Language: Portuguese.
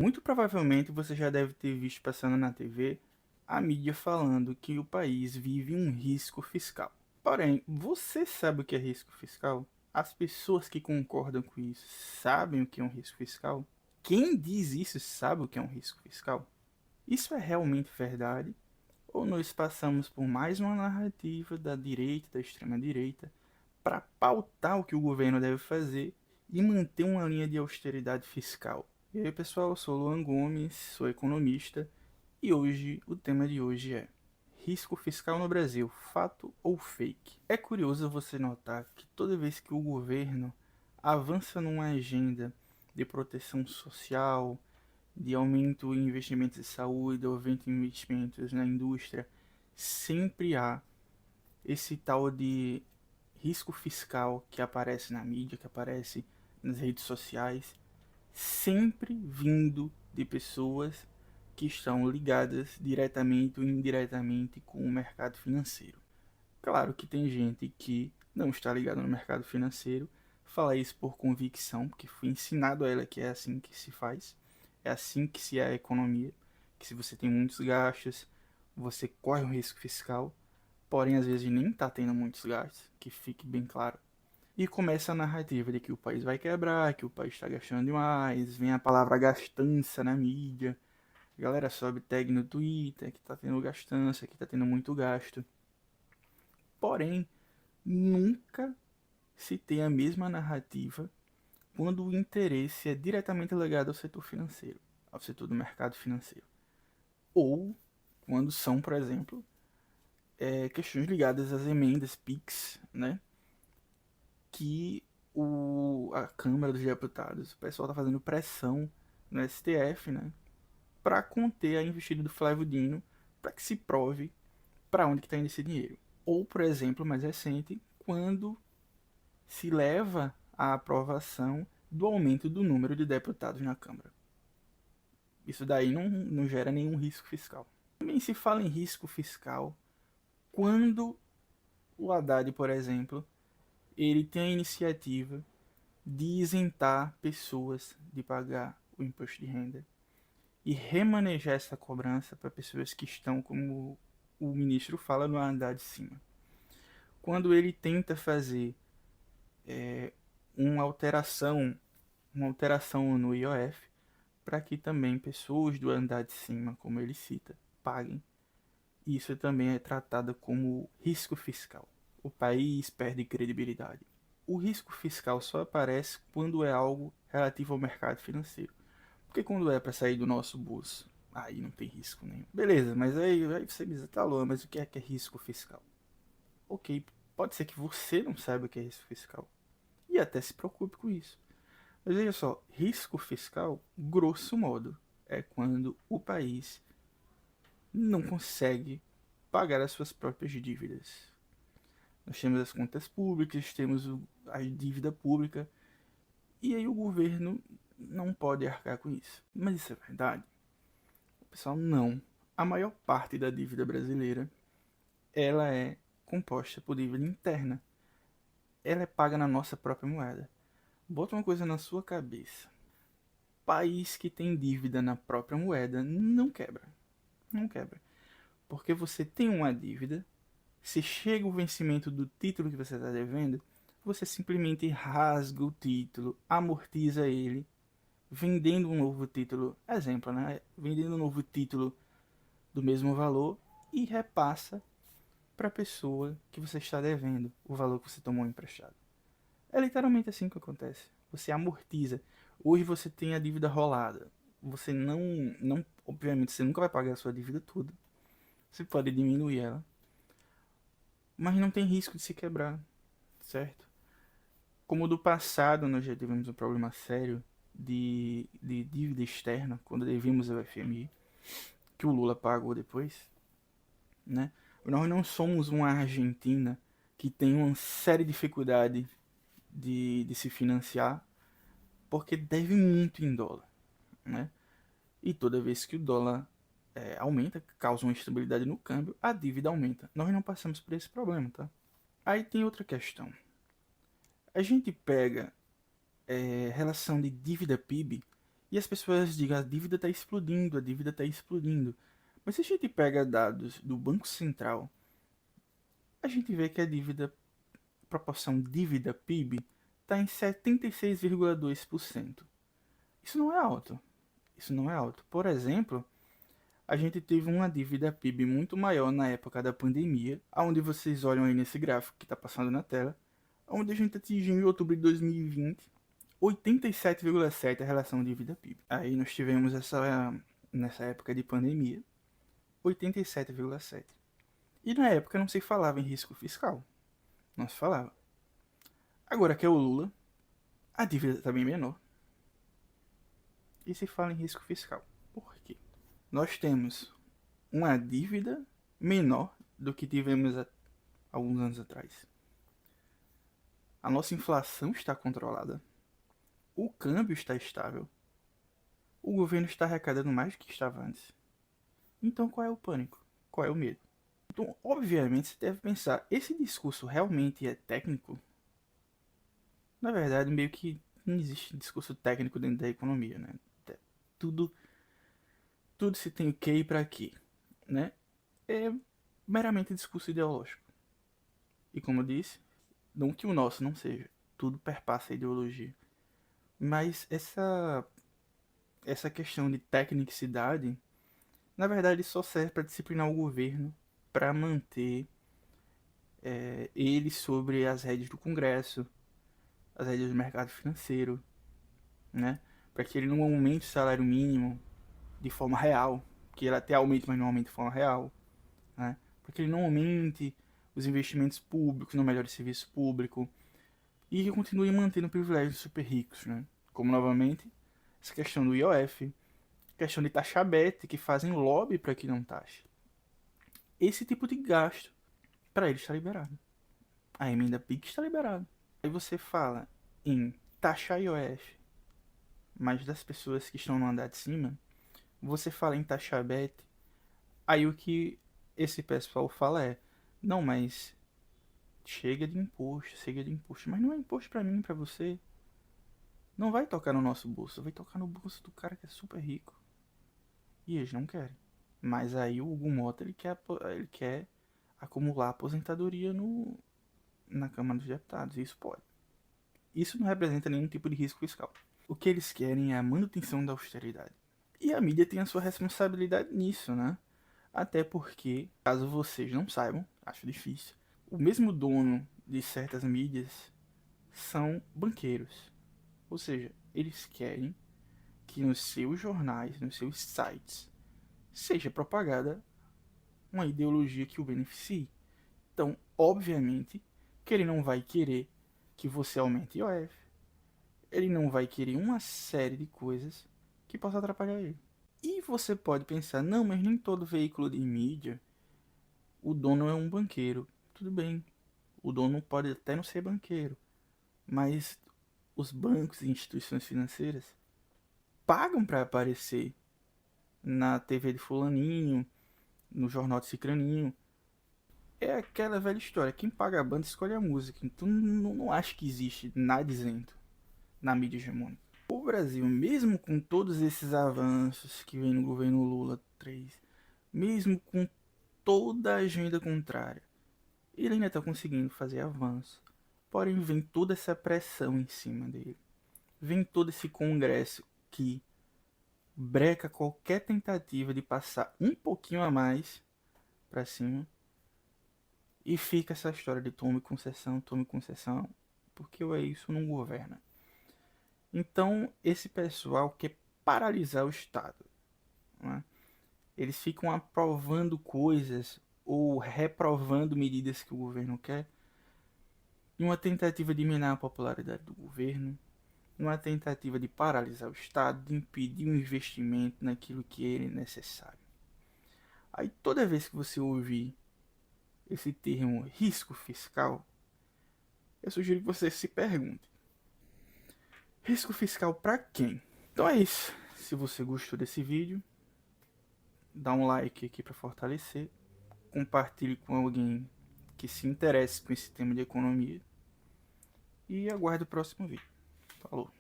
Muito provavelmente você já deve ter visto passando na TV a mídia falando que o país vive um risco fiscal. Porém, você sabe o que é risco fiscal? As pessoas que concordam com isso sabem o que é um risco fiscal? Quem diz isso sabe o que é um risco fiscal? Isso é realmente verdade? Ou nós passamos por mais uma narrativa da direita, da extrema direita, para pautar o que o governo deve fazer e manter uma linha de austeridade fiscal? E aí pessoal, eu sou Luan Gomes, sou economista e hoje o tema de hoje é risco fiscal no Brasil, fato ou fake? É curioso você notar que toda vez que o governo avança numa agenda de proteção social, de aumento em investimentos em saúde, aumento em investimentos na indústria, sempre há esse tal de risco fiscal que aparece na mídia, que aparece nas redes sociais, sempre vindo de pessoas que estão ligadas diretamente ou indiretamente com o mercado financeiro. Claro que tem gente que não está ligada no mercado financeiro, fala isso por convicção, porque foi ensinado a ela que é assim que se faz, é assim que se é a economia, que se você tem muitos gastos, você corre um risco fiscal, porém às vezes nem está tendo muitos gastos, que fique bem claro. E começa a narrativa de que o país vai quebrar, que o país está gastando demais, vem a palavra gastança na mídia, a galera sobe tag no Twitter, que está tendo gastança, que está tendo muito gasto. Porém, nunca se tem a mesma narrativa quando o interesse é diretamente ligado ao setor financeiro, ao setor do mercado financeiro. Ou quando são, por exemplo, questões ligadas às emendas PIX, né? Que a Câmara dos Deputados, o pessoal está fazendo pressão no STF, né? Para conter a investida do Flávio Dino, para que se prove para onde está indo esse dinheiro. Ou, por exemplo, mais recente, quando se leva à aprovação do aumento do número de deputados na Câmara. Isso daí não gera nenhum risco fiscal. Também se fala em risco fiscal quando o Haddad, por exemplo, ele tem a iniciativa de isentar pessoas de pagar o imposto de renda e remanejar essa cobrança para pessoas que estão, como o ministro fala, no andar de cima. Quando ele tenta fazer uma alteração, uma alteração no IOF para que também pessoas do andar de cima, como ele cita, paguem. Isso também é tratado como risco fiscal. O país perde credibilidade. O risco fiscal só aparece quando é algo relativo ao mercado financeiro. Porque quando é para sair do nosso bolso, aí não tem risco nenhum. Beleza, mas aí você me diz, tá louco, mas o que é risco fiscal? Ok, pode ser que você não saiba o que é risco fiscal. E até se preocupe com isso. Mas veja só, risco fiscal, grosso modo, é quando o país não consegue pagar as suas próprias dívidas. Nós temos as contas públicas, temos a dívida pública, e aí o governo não pode arcar com isso. Mas isso é verdade? Pessoal, não. A maior parte da dívida brasileira, ela é composta por dívida interna. Ela é paga na nossa própria moeda. Bota uma coisa na sua cabeça. País que tem dívida na própria moeda não quebra. Não quebra. Porque você tem uma dívida, se chega o vencimento do título que você está devendo, você simplesmente rasga o título, amortiza ele, vendendo um novo título, exemplo, né? Vendendo um novo título do mesmo valor e repassa para a pessoa que você está devendo o valor que você tomou emprestado. É literalmente assim que acontece. Você amortiza. Hoje você tem a dívida rolada. Você não, obviamente, você nunca vai pagar a sua dívida toda. Você pode diminuir ela, mas não tem risco de se quebrar, certo? Como do passado nós já tivemos um problema sério de dívida externa, quando devíamos ao FMI, que o Lula pagou depois, né? Nós não somos uma Argentina que tem uma séria dificuldade de se financiar, porque deve muito em dólar, né? E toda vez que o dólar aumenta, causa uma instabilidade no câmbio, a dívida aumenta. Nós não passamos por esse problema, tá? Aí tem outra questão. A gente pega relação de dívida PIB E as pessoas dizem, a dívida está explodindo, a dívida está explodindo. Mas se a gente pega dados do Banco Central, a gente vê que a dívida, proporção dívida PIB, está em 76,2%. Isso não é alto. Isso não é alto. Por exemplo, a gente teve uma dívida PIB muito maior na época da pandemia, onde vocês olham aí nesse gráfico que está passando na tela, onde a gente atingiu em outubro de 2020 87,7 a relação dívida PIB. Aí nós tivemos nessa época de pandemia 87,7. E na época não se falava em risco fiscal. Não se falava. Agora que é o Lula, a dívida está bem menor. E se fala em risco fiscal. Por quê? Nós temos uma dívida menor do que tivemos alguns anos atrás. A nossa inflação está controlada. O câmbio está estável. O governo está arrecadando mais do que estava antes. Então qual é o pânico? Qual é o medo? Então, obviamente, você deve pensar, esse discurso realmente é técnico? Na verdade, meio que não existe discurso técnico dentro da economia, né? Tudo, tudo se tem o que e para quê, né? É meramente discurso ideológico. E como eu disse, não que o nosso não seja, tudo perpassa a ideologia. Mas essa questão de tecnicidade, na verdade, só serve para disciplinar o governo, para manter ele sobre as rédeas do Congresso, as rédeas do mercado financeiro, né? Para que ele não aumente o salário mínimo de forma real, que ele até aumente, mas não aumente de forma real, né? Para que ele não aumente os investimentos públicos, não melhore o serviço público e que continue mantendo privilégios super ricos, né? Como novamente essa questão do IOF, questão de taxa BET, que fazem lobby para que não taxe. Esse tipo de gasto para ele está liberado. A emenda PIX está liberada. Aí você fala em taxar IOF, mas das pessoas que estão no andar de cima, você fala em taxar BET, aí o que esse pessoal fala é, não, mas chega de imposto, mas não é imposto pra mim, pra você, não vai tocar no nosso bolso, vai tocar no bolso do cara que é super rico, e eles não querem. Mas aí o Hugo Mota, ele quer acumular aposentadoria na Câmara dos Deputados, e isso pode. Isso não representa nenhum tipo de risco fiscal. O que eles querem é a manutenção da austeridade. E a mídia tem a sua responsabilidade nisso, né? Até porque, caso vocês não saibam, acho difícil, o mesmo dono de certas mídias são banqueiros. Ou seja, eles querem que nos seus jornais, nos seus sites, seja propagada uma ideologia que o beneficie. Então, obviamente, que ele não vai querer que você aumente IOF, ele não vai querer uma série de coisas que possa atrapalhar ele. E você pode pensar, não, mas nem todo veículo de mídia, o dono é um banqueiro. Tudo bem, o dono pode até não ser banqueiro, mas os bancos e instituições financeiras pagam para aparecer na TV de fulaninho, no jornal de cicraninho. É aquela velha história, quem paga a banda escolhe a música, então não acho que existe nada isento na mídia hegemônica. O Brasil, mesmo com todos esses avanços que vem no governo Lula 3, mesmo com toda a agenda contrária, ele ainda está conseguindo fazer avanço. Porém, vem toda essa pressão em cima dele. Vem todo esse congresso que breca qualquer tentativa de passar um pouquinho a mais para cima. E fica essa história de tome concessão, porque isso não governa. Então, esse pessoal quer paralisar o Estado, né? Eles ficam aprovando coisas ou reprovando medidas que o governo quer, em uma tentativa de minar a popularidade do governo, numa tentativa de paralisar o Estado, de impedir o investimento naquilo que é necessário. Aí toda vez que você ouvir esse termo risco fiscal, eu sugiro que você se pergunte: risco fiscal para quem? Então é isso. Se você gostou desse vídeo, dá um like aqui para fortalecer, compartilhe com alguém que se interesse com esse tema de economia e aguarde o próximo vídeo. Falou!